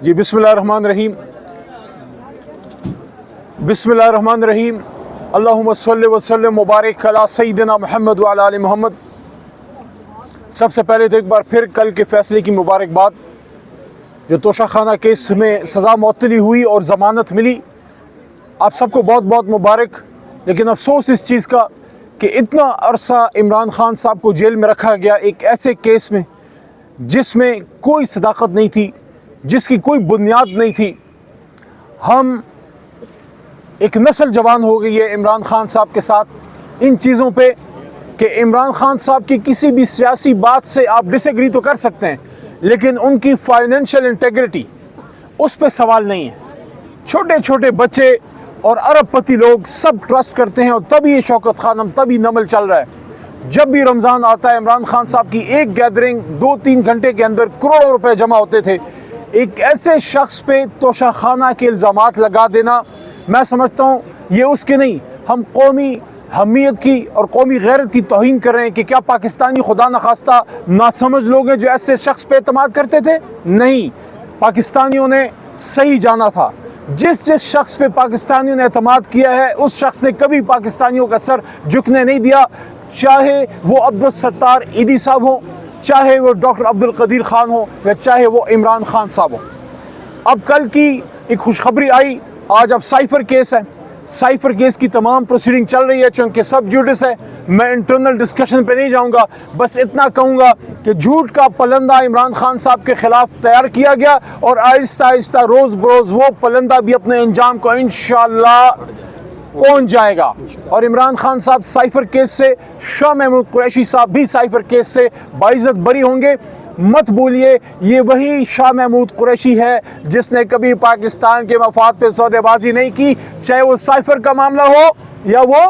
جی بسم اللہ الرحمن الرحیم اللہم صلی وسلم مبارک علی سیدنا محمد وعلی آل محمد۔ سب سے پہلے تو ایک بار پھر کل کے فیصلے کی مبارکباد، جو توشہ خانہ کیس میں سزا معطلی ہوئی اور ضمانت ملی، آپ سب کو بہت بہت مبارک۔ لیکن افسوس اس چیز کا کہ اتنا عرصہ عمران خان صاحب کو جیل میں رکھا گیا ایک ایسے کیس میں جس میں کوئی صداقت نہیں تھی، جس کی کوئی بنیاد نہیں تھی۔ ہم ایک نسل جوان ہو گئی ہے عمران خان صاحب کے ساتھ ان چیزوں پہ کہ عمران خان صاحب کی کسی بھی سیاسی بات سے آپ ڈس ایگری تو کر سکتے ہیں، لیکن ان کی فائنینشیل انٹیگریٹی اس پہ سوال نہیں ہے۔ چھوٹے چھوٹے بچے اور ارب پتی لوگ سب ٹرسٹ کرتے ہیں، اور تبھی یہ شوکت خانم، تبھی نمل چل رہا ہے۔ جب بھی رمضان آتا ہے عمران خان صاحب کی ایک گیدرنگ 2-3 گھنٹے کے اندر کروڑوں روپے جمع ہوتے تھے۔ ایک ایسے شخص پہ توشہ خانہ کے الزامات لگا دینا، میں سمجھتا ہوں یہ اس کے نہیں، ہم قومی حمیت کی اور قومی غیرت کی توہین کر رہے ہیں۔ کہ کیا پاکستانی خدا نخواستہ ناسمجھ لوگ ہیں جو ایسے شخص پہ اعتماد کرتے تھے؟ نہیں، پاکستانیوں نے صحیح جانا تھا۔ جس شخص پہ پاکستانیوں نے اعتماد کیا ہے اس شخص نے کبھی پاکستانیوں کا سر جھکنے نہیں دیا، چاہے وہ عبدالستار ایدھی صاحب ہوں، چاہے وہ ڈاکٹر عبدالقدیر خان ہوں، یا چاہے وہ عمران خان صاحب ہوں۔ اب کل کی ایک خوشخبری آئی، آج اب سائفر کیس ہے۔ سائفر کیس کی تمام پروسیڈنگ چل رہی ہے، چونکہ سب جوڈس ہے۔ میں انٹرنل ڈسکشن پہ نہیں جاؤں گا، بس اتنا کہوں گا کہ جھوٹ کا پلندہ عمران خان صاحب کے خلاف تیار کیا گیا، اور آہستہ آہستہ روز بروز وہ پلندہ بھی اپنے انجام کو انشاءاللہ پہنچ جائے گا۔ اور عمران خان صاحب سائفر کیس سے، شاہ محمود قریشی صاحب بھی سائفر کیس سے باعزت بری ہوں گے۔ مت بولیے یہ وہی شاہ محمود قریشی ہے جس نے کبھی پاکستان کے مفاد پہ سودے بازی نہیں کی، چاہے وہ سائفر کا معاملہ ہو یا وہ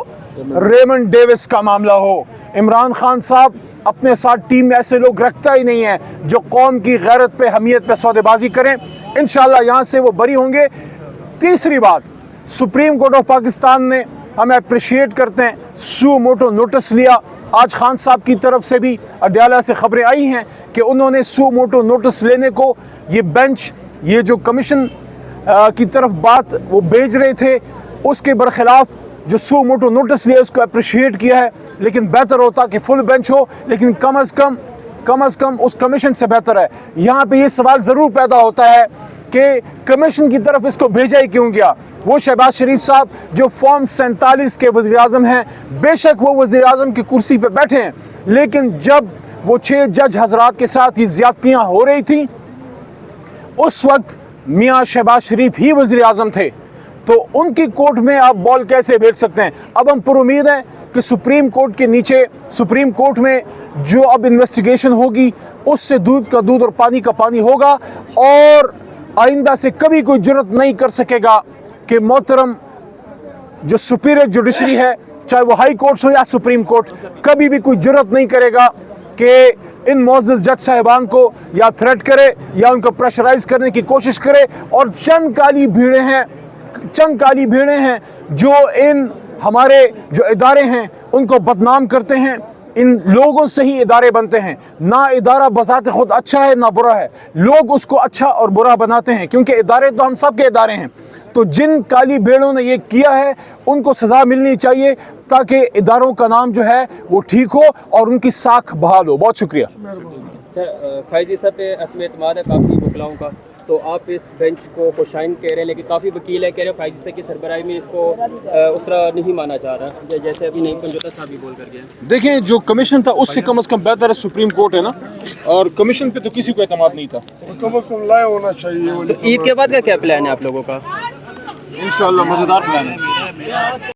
ریمنڈ ڈیوس کا معاملہ ہو۔ عمران خان صاحب اپنے ساتھ ٹیم میں ایسے لوگ رکھتا ہی نہیں ہے جو قوم کی غیرت پہ، حمیت پہ سودے بازی کریں۔ انشاءاللہ یہاں سے وہ بری ہوں گے۔ تیسری بات، سپریم کورٹ آف پاکستان نے، ہم اپریشیٹ کرتے ہیں، سو موٹو نوٹس لیا۔ آج خان صاحب کی طرف سے بھی اڈیالہ سے خبریں آئی ہیں کہ انہوں نے سو موٹو نوٹس لینے کو، یہ بینچ، یہ جو کمیشن کی طرف بات وہ بھیج رہے تھے اس کے برخلاف جو سو موٹو نوٹس لیا، اس کو اپریشیٹ کیا ہے۔ لیکن بہتر ہوتا کہ فل بینچ ہو، لیکن کم از کم اس کمیشن سے بہتر ہے۔ یہاں پہ یہ سوال ضرور پیدا ہوتا ہے کہ کمیشن کی طرف اس کو بھیجا ہی کیوں گیا؟ وہ شہباز شریف صاحب جو فارم 47 کے وزیر اعظم ہیں، بے شک وہ وزیر اعظم کی کرسی پہ بیٹھے ہیں، لیکن جب وہ 6 جج حضرات کے ساتھ یہ زیادتیاں ہو رہی تھیں اس وقت میاں شہباز شریف ہی وزیر اعظم تھے، تو ان کی کورٹ میں آپ بال کیسے بھیج سکتے ہیں؟ اب ہم پر امید ہیں کہ سپریم کورٹ کے نیچے، سپریم کورٹ میں جو اب انویسٹیگیشن ہوگی اس سے دودھ کا دودھ اور پانی کا پانی ہوگا، اور آئندہ سے کبھی کوئی جرت نہیں کر سکے گا کہ محترم جو سپیریئر جوڈیشری ہے، چاہے وہ ہائی کورٹس ہو یا سپریم کورٹ، کبھی بھی کوئی جرت نہیں کرے گا کہ ان معزز جج صاحبان کو یا تھریٹ کرے یا ان کو پریشرائز کرنے کی کوشش کرے۔ اور چند کالی بھیڑیں ہیں جو ان ہمارے جو ادارے ہیں ان کو بدنام کرتے ہیں۔ ان لوگوں سے ہی ادارے بنتے ہیں، نہ ادارہ بذات خود اچھا ہے نہ برا ہے، لوگ اس کو اچھا اور برا بناتے ہیں، کیونکہ ادارے تو ہم سب کے ادارے ہیں۔ تو جن کالی بھیڑوں نے یہ کیا ہے ان کو سزا ملنی چاہیے تاکہ اداروں کا نام جو ہے وہ ٹھیک ہو اور ان کی ساکھ بحال ہو۔ بہت شکریہ سر۔ فائزی صاحب پہ عدم اعتماد ہے کافی وکلاؤں کا، تو آپ اس بینچ کو خوشائن کہہ رہے ہیں، لیکن کافی وکیل ہے کہہ رہے ہیں فائزی صاحب کی سربراہی میں اس کو اس طرح نہیں مانا جا رہا، جیسے ابھی نہیں پنجوتا صاحب بھی بول کر گئے۔ دیکھیں، جو کمیشن تھا اس سے کم از کم بہتر ہے سپریم کورٹ ہے نا، اور کمیشن پہ تو کسی کو اعتماد نہیں تھا۔ کم از کم لائے ہونا چاہیے۔ عید کے بعد کا کیا پلان ہے آپ لوگوں کا؟ انشاءاللہ مزیدار پلان ہے۔